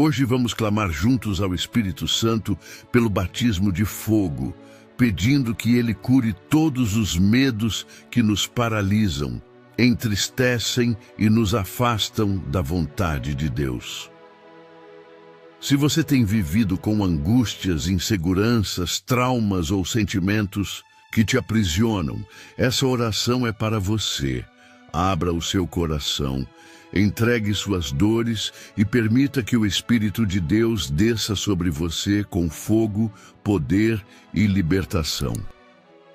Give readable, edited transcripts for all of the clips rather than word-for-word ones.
Hoje vamos clamar juntos ao Espírito Santo pelo batismo de fogo, pedindo que ele cure todos os medos que nos paralisam, entristecem e nos afastam da vontade de Deus. Se você tem vivido com angústias, inseguranças, traumas ou sentimentos que te aprisionam, essa oração é para você. Abra o seu coração, entregue suas dores e permita que o Espírito de Deus desça sobre você com fogo, poder e libertação.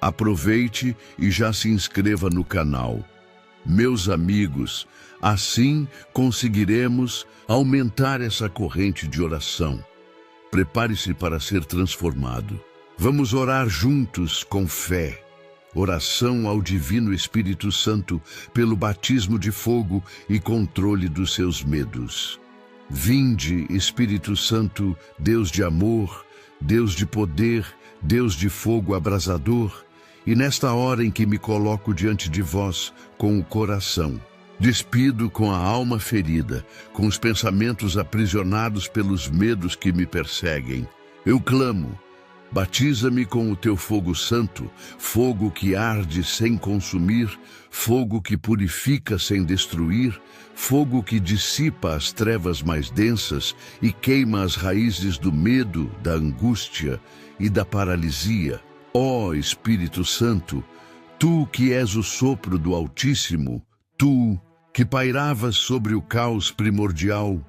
Aproveite e já se inscreva no canal. Meus amigos, assim conseguiremos aumentar essa corrente de oração. Prepare-se para ser transformado. Vamos orar juntos com fé. Oração ao Divino Espírito Santo pelo batismo de fogo e controle dos seus medos. Vinde, Espírito Santo, Deus de amor, Deus de poder, Deus de fogo abrasador, e nesta hora em que me coloco diante de vós com o coração, despido com a alma ferida, com os pensamentos aprisionados pelos medos que me perseguem, eu clamo: batiza-me com o teu fogo santo, fogo que arde sem consumir, fogo que purifica sem destruir, fogo que dissipa as trevas mais densas e queima as raízes do medo, da angústia e da paralisia. Ó Espírito Santo, tu que és o sopro do Altíssimo, tu que pairavas sobre o caos primordial,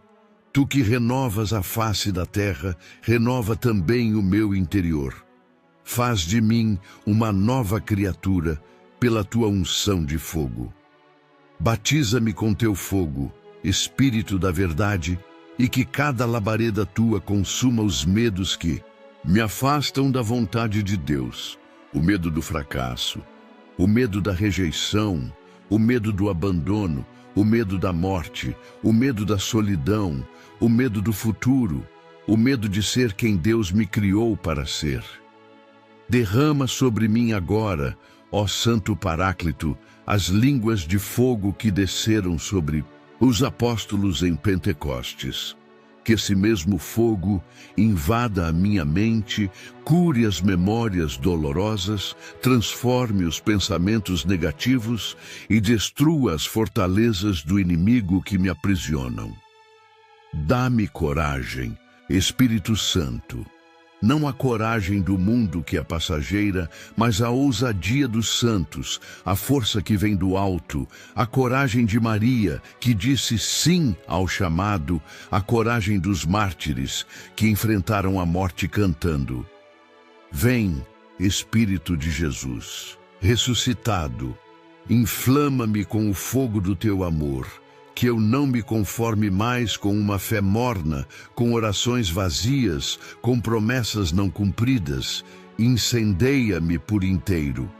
tu que renovas a face da terra, renova também o meu interior. Faz de mim uma nova criatura pela tua unção de fogo. Batiza-me com teu fogo, Espírito da verdade, e que cada labareda tua consuma os medos que me afastam da vontade de Deus, o medo do fracasso, o medo da rejeição, o medo do abandono, o medo da morte, o medo da solidão, o medo do futuro, o medo de ser quem Deus me criou para ser. Derrama sobre mim agora, ó Santo Paráclito, as línguas de fogo que desceram sobre os apóstolos em Pentecostes. Que esse mesmo fogo invada a minha mente, cure as memórias dolorosas, transforme os pensamentos negativos e destrua as fortalezas do inimigo que me aprisionam. Dá-me coragem, Espírito Santo. Não a coragem do mundo que é passageira, mas a ousadia dos santos, a força que vem do alto, a coragem de Maria, que disse sim ao chamado, a coragem dos mártires, que enfrentaram a morte cantando. Vem, Espírito de Jesus, ressuscitado, inflama-me com o fogo do teu amor, que eu não me conforme mais com uma fé morna, com orações vazias, com promessas não cumpridas. Incendeia-me por inteiro.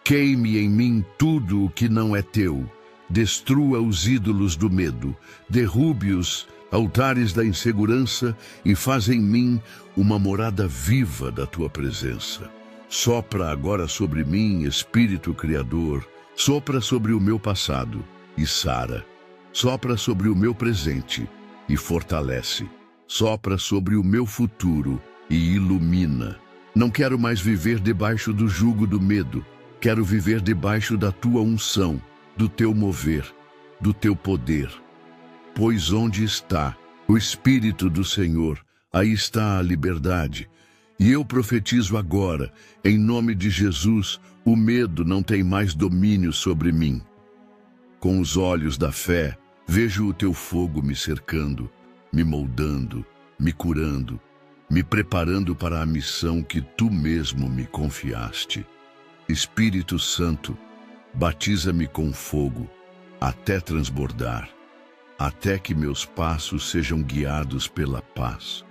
Queime em mim tudo o que não é teu. Destrua os ídolos do medo. Derrube os altares da insegurança e faz em mim uma morada viva da tua presença. Sopra agora sobre mim, Espírito Criador. Sopra sobre o meu passado e sara. Sopra sobre o meu presente e fortalece. Sopra sobre o meu futuro e ilumina. Não quero mais viver debaixo do jugo do medo. Quero viver debaixo da tua unção, do teu mover, do teu poder. Pois onde está o Espírito do Senhor, aí está a liberdade. E eu profetizo agora, em nome de Jesus, o medo não tem mais domínio sobre mim. Com os olhos da fé, vejo o teu fogo me cercando, me moldando, me curando, me preparando para a missão que tu mesmo me confiaste. Espírito Santo, batiza-me com fogo, até transbordar, até que meus passos sejam guiados pela paz,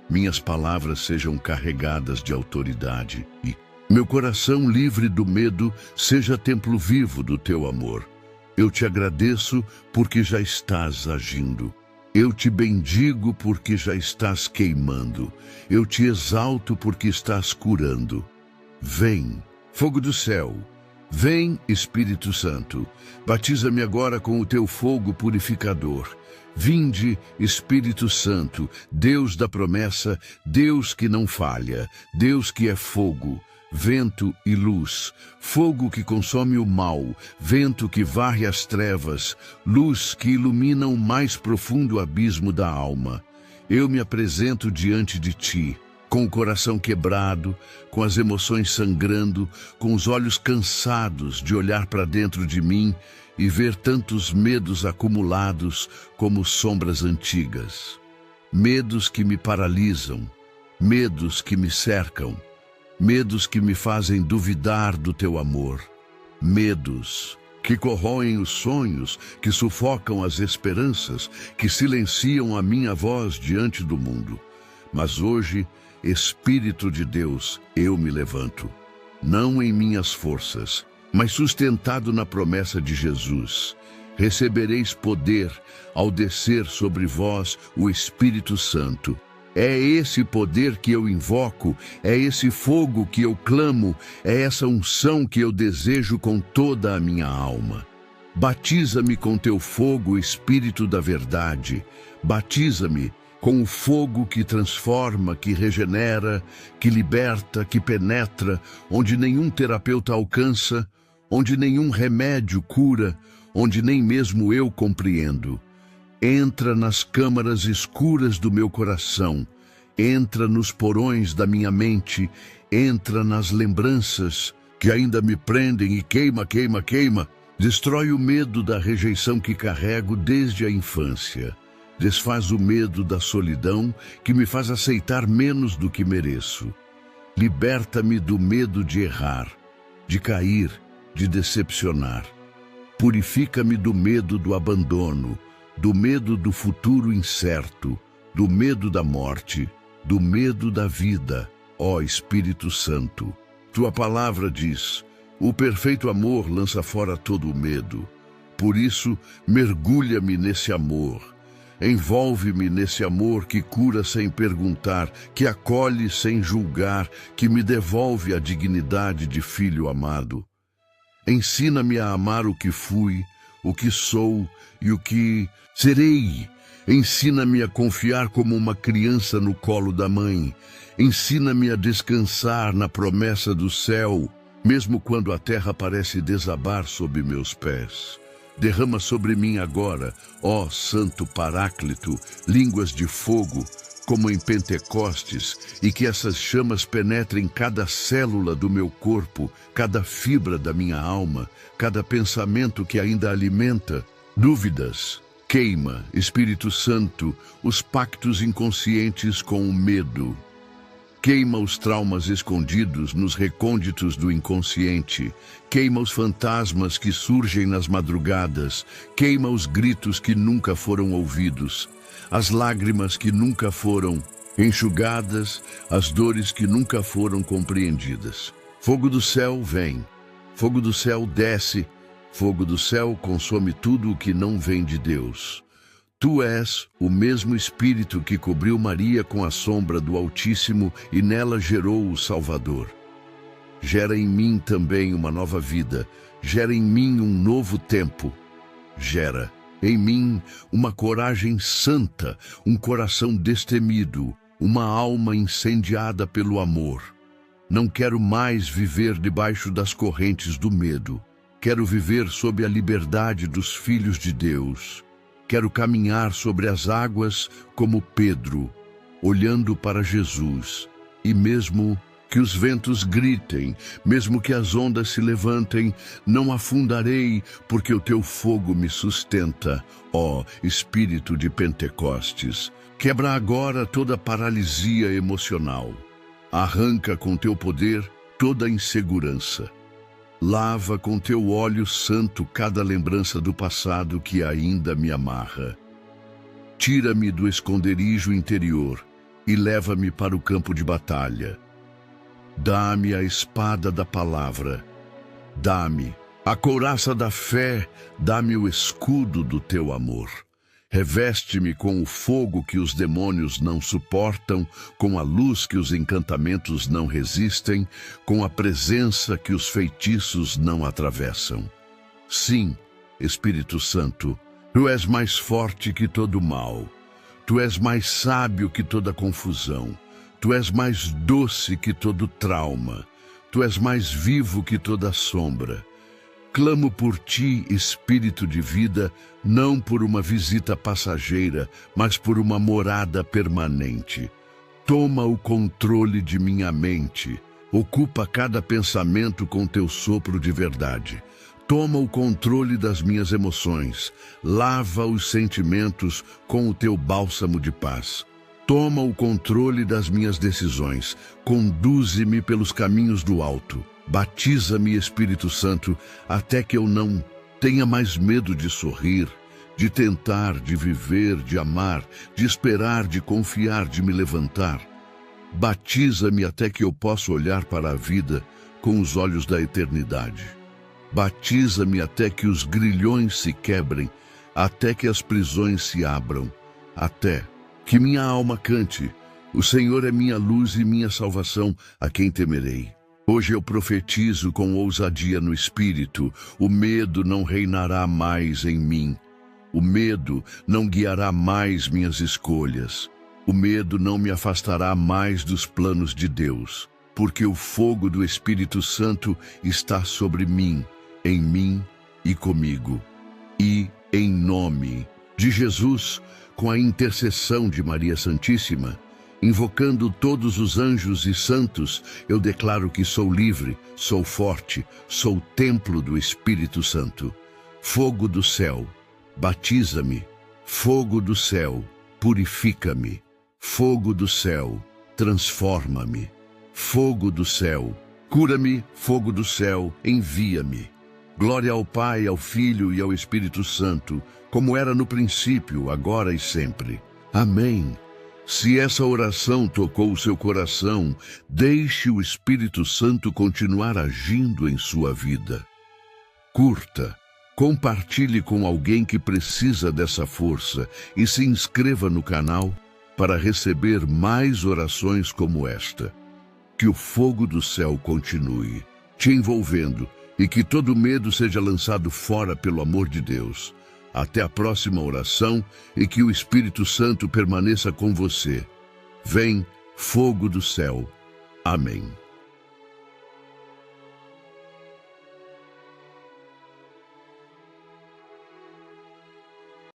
minhas palavras sejam carregadas de autoridade e meu coração livre do medo seja templo vivo do teu amor. Eu te agradeço porque já estás agindo. Eu te bendigo porque já estás queimando. Eu te exalto porque estás curando. Vem, fogo do céu, Vem, Espírito Santo, batiza-me agora com o teu fogo purificador. Vinde, Espírito Santo, Deus da promessa, Deus que não falha, Deus que é fogo, vento e luz, fogo que consome o mal, vento que varre as trevas, luz que ilumina o mais profundo abismo da alma. Eu me apresento diante de ti, com o coração quebrado, com as emoções sangrando, com os olhos cansados de olhar para dentro de mim e ver tantos medos acumulados como sombras antigas. Medos que me paralisam, medos que me cercam, medos que me fazem duvidar do teu amor, medos que corroem os sonhos, que sufocam as esperanças, que silenciam a minha voz diante do mundo. Mas hoje, Espírito de Deus, eu me levanto, não em minhas forças, mas sustentado na promessa de Jesus. Recebereis poder ao descer sobre vós o Espírito Santo. É esse poder que eu invoco, é esse fogo que eu clamo, é essa unção que eu desejo com toda a minha alma. Batiza-me com teu fogo, Espírito da verdade. Batiza-me com o fogo que transforma, que regenera, que liberta, que penetra, onde nenhum terapeuta alcança, onde nenhum remédio cura, onde nem mesmo eu compreendo. Entra nas câmaras escuras do meu coração, entra nos porões da minha mente, entra nas lembranças que ainda me prendem e queima. Destrói o medo da rejeição que carrego desde a infância. Desfaz o medo da solidão que me faz aceitar menos do que mereço. Liberta-me do medo de errar, de cair, de decepcionar. Purifica-me do medo do abandono, do medo do futuro incerto, do medo da morte, do medo da vida, ó Espírito Santo. Tua palavra diz: o perfeito amor lança fora todo o medo. Por isso, mergulha-me nesse amor. Envolve-me nesse amor que cura sem perguntar, que acolhe sem julgar, que me devolve a dignidade de filho amado. Ensina-me a amar o que fui, o que sou e o que serei. Ensina-me a confiar como uma criança no colo da mãe. Ensina-me a descansar na promessa do céu, mesmo quando a terra parece desabar sob meus pés. Derrama sobre mim agora, ó Santo Paráclito, línguas de fogo, como em Pentecostes, e que essas chamas penetrem cada célula do meu corpo, cada fibra da minha alma, cada pensamento que ainda alimenta dúvidas. Queima, Espírito Santo, os pactos inconscientes com o medo. Queima os traumas escondidos nos recônditos do inconsciente. Queima os fantasmas que surgem nas madrugadas. Queima os gritos que nunca foram ouvidos. As lágrimas que nunca foram enxugadas, as dores que nunca foram compreendidas. Fogo do céu vem, fogo do céu desce, fogo do céu consome tudo o que não vem de Deus. Tu és o mesmo Espírito que cobriu Maria com a sombra do Altíssimo e nela gerou o Salvador. Gera em mim também uma nova vida, gera em mim um novo tempo. Gera em mim uma coragem santa, um coração destemido, uma alma incendiada pelo amor. Não quero mais viver debaixo das correntes do medo. Quero viver sob a liberdade dos filhos de Deus. Quero caminhar sobre as águas como Pedro, olhando para Jesus. E mesmo que os ventos gritem, mesmo que as ondas se levantem, não afundarei, porque o teu fogo me sustenta, ó Espírito de Pentecostes. Quebra agora toda paralisia emocional. Arranca com teu poder toda insegurança. Lava com teu óleo santo cada lembrança do passado que ainda me amarra. Tira-me do esconderijo interior e leva-me para o campo de batalha. Dá-me a espada da palavra. Dá-me a couraça da fé. Dá-me o escudo do teu amor. Reveste-me com o fogo que os demônios não suportam, com a luz que os encantamentos não resistem, com a presença que os feitiços não atravessam. Sim, Espírito Santo, Tu és mais forte que todo mal. Tu és mais sábio que toda confusão. Tu és mais doce que todo trauma. Tu és mais vivo que toda sombra. Clamo por Ti, Espírito de vida, não por uma visita passageira, mas por uma morada permanente. Toma o controle de minha mente. Ocupa cada pensamento com Teu sopro de verdade. Toma o controle das minhas emoções. Lava os sentimentos com o Teu bálsamo de paz. Toma o controle das minhas decisões. Conduze-me pelos caminhos do alto. Batiza-me, Espírito Santo, até que eu não tenha mais medo de sorrir, de tentar, de viver, de amar, de esperar, de confiar, de me levantar. Batiza-me até que eu possa olhar para a vida com os olhos da eternidade. Batiza-me até que os grilhões se quebrem, até que as prisões se abram, até que minha alma cante: o Senhor é minha luz e minha salvação, a quem temerei? Hoje eu profetizo com ousadia no Espírito: o medo não reinará mais em mim. O medo não guiará mais minhas escolhas. O medo não me afastará mais dos planos de Deus, porque o fogo do Espírito Santo está sobre mim, em mim e comigo. E, em nome de Jesus, com a intercessão de Maria Santíssima, invocando todos os anjos e santos, eu declaro que sou livre, sou forte, sou templo do Espírito Santo. Fogo do céu, batiza-me. Fogo do céu, purifica-me. Fogo do céu, transforma-me. Fogo do céu, cura-me. Fogo do céu, envia-me. Glória ao Pai, ao Filho e ao Espírito Santo, como era no princípio, agora e sempre. Amém. Se essa oração tocou o seu coração, deixe o Espírito Santo continuar agindo em sua vida. Curta, compartilhe com alguém que precisa dessa força e se inscreva no canal para receber mais orações como esta. Que o fogo do céu continue te envolvendo e que todo medo seja lançado fora pelo amor de Deus. Até a próxima oração e que o Espírito Santo permaneça com você. Vem, fogo do céu. Amém.